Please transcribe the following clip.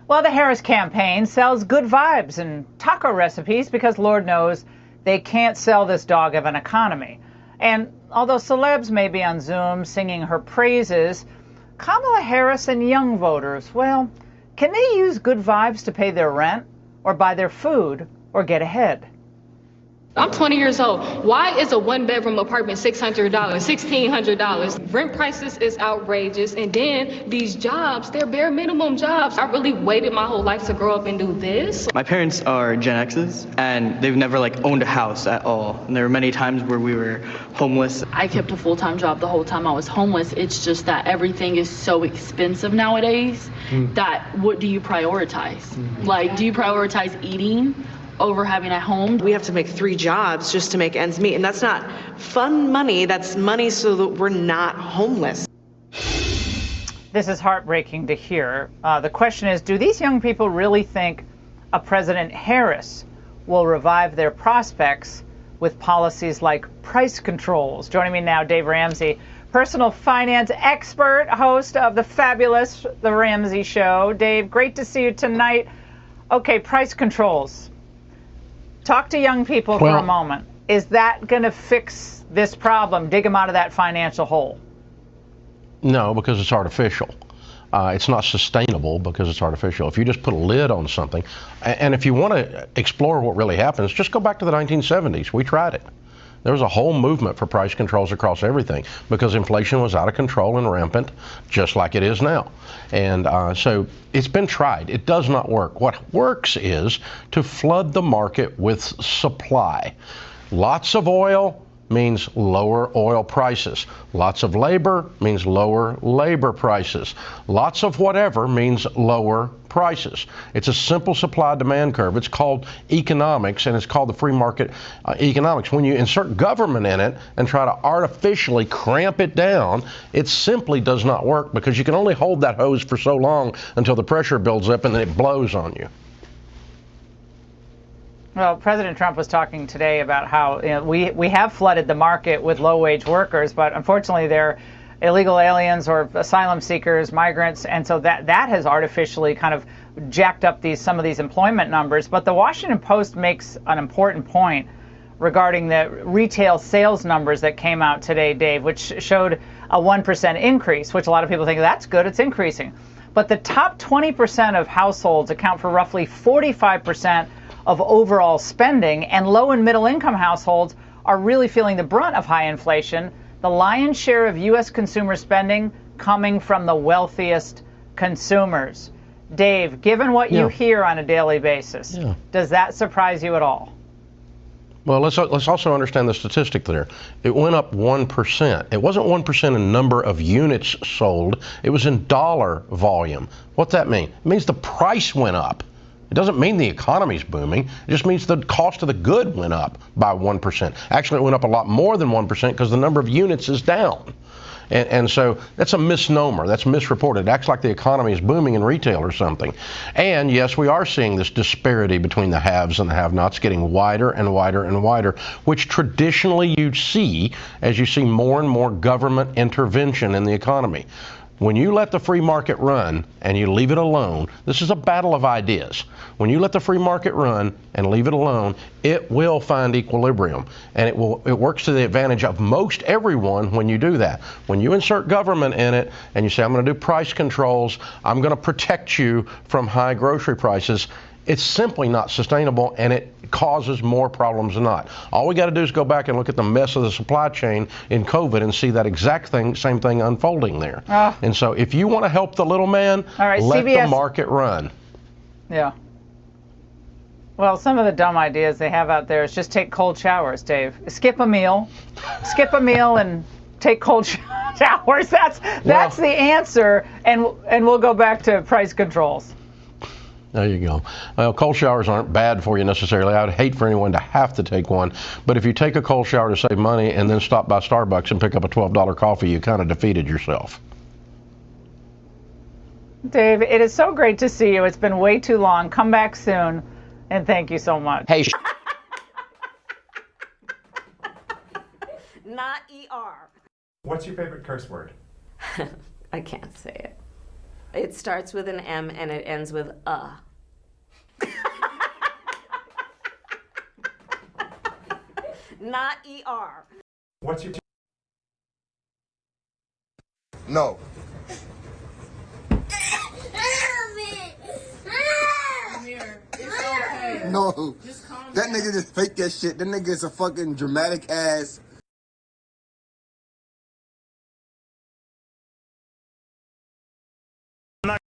Well, the Harris campaign sells good vibes and taco recipes because Lord knows they can't sell this dog of an economy. And although celebs may be on Zoom singing her praises, Kamala Harris and young voters, well, can they use good vibes to pay their rent or buy their food or get ahead? I'm 20 years old. Why is a one-bedroom apartment $600, $1,600? Rent prices is outrageous. And then these jobs, they're bare minimum jobs. I really waited my whole life to grow up and do this. My parents are Gen X's, and they've never owned a house at all. And there were many times where we were homeless. I kept a full-time job the whole time I was homeless. It's just that everything is so expensive nowadays that what do you prioritize? Do you prioritize eating over having a home? We have to make 3 jobs just to make ends meet, and that's not fun money. That's money so that we're not homeless. This is heartbreaking to hear. The question is, do these young people really think a President Harris will revive their prospects with policies like price controls? Joining me now, Dave Ramsey, personal finance expert, host of the fabulous The Ramsey Show. Dave, great to see you tonight. Okay, price controls. Talk to young people for a moment. Is that going to fix this problem, dig them out of that financial hole? No, because it's artificial. It's not sustainable because it's artificial. If you just put a lid on something, and if you want to explore what really happens, just go back to the 1970s. We tried it. There was a whole movement for price controls across everything because inflation was out of control and rampant, just like it is now. And so it's been tried. It does not work. What works is to flood the market with supply. Lots of oil means lower oil prices. Lots of labor means lower labor prices. Lots of whatever means lower prices. It's a simple supply-demand curve. It's called economics, and it's called the free market economics. When you insert government in it and try to artificially cramp it down, it simply does not work because you can only hold that hose for so long until the pressure builds up and then it blows on you. Well, President Trump was talking today about how we have flooded the market with low-wage workers, but unfortunately they're illegal aliens or asylum seekers, migrants, and so that has artificially kind of jacked up some of these employment numbers. But the Washington Post makes an important point regarding the retail sales numbers that came out today, Dave, which showed a 1% increase, which a lot of people think that's good, it's increasing. But the top 20% of households account for roughly 45% of overall spending, and low and middle income households are really feeling the brunt of high inflation. The lion's share of U.S. consumer spending coming from the wealthiest consumers. Dave, given what you hear on a daily basis, does that surprise you at all? Well, let's also understand the statistic there. It went up 1%. It wasn't 1% in number of units sold. It was in dollar volume. What's that mean? It means the price went up. It doesn't mean the economy's booming. It just means the cost of the good went up by 1%. Actually, it went up a lot more than 1% because the number of units is down. And so that's a misnomer. That's misreported. It acts like the economy is booming in retail or something. And yes, we are seeing this disparity between the haves and the have-nots getting wider and wider and wider, which traditionally you see as you see more and more government intervention in the economy. When you let the free market run and you leave it alone, this is a battle of ideas. When you let the free market run and leave it alone, it will find equilibrium, and it works to the advantage of most everyone when you do that. When you insert government in it and you say, I'm going to do price controls, I'm going to protect you from high grocery prices, it's simply not sustainable, and it causes more problems than not. All we got to do is go back and look at the mess of the supply chain in COVID and see that exact same thing unfolding there. And so if you want to help the little man, let the market run. Yeah. Well, some of the dumb ideas they have out there is just take cold showers, Dave. Skip a meal and take cold showers. That's the answer, and we'll go back to price controls. There you go. Well, cold showers aren't bad for you necessarily. I would hate for anyone to have to take one. But if you take a cold shower to save money and then stop by Starbucks and pick up a $12 coffee, you kind of defeated yourself. Dave, it is so great to see you. It's been way too long. Come back soon. And thank you so much. Hey. Not ER. What's your favorite curse word? I can't say it. It starts with an M and it ends with a. Not ER. What's your No. No. That nigga just fake that shit. That nigga is a fucking dramatic ass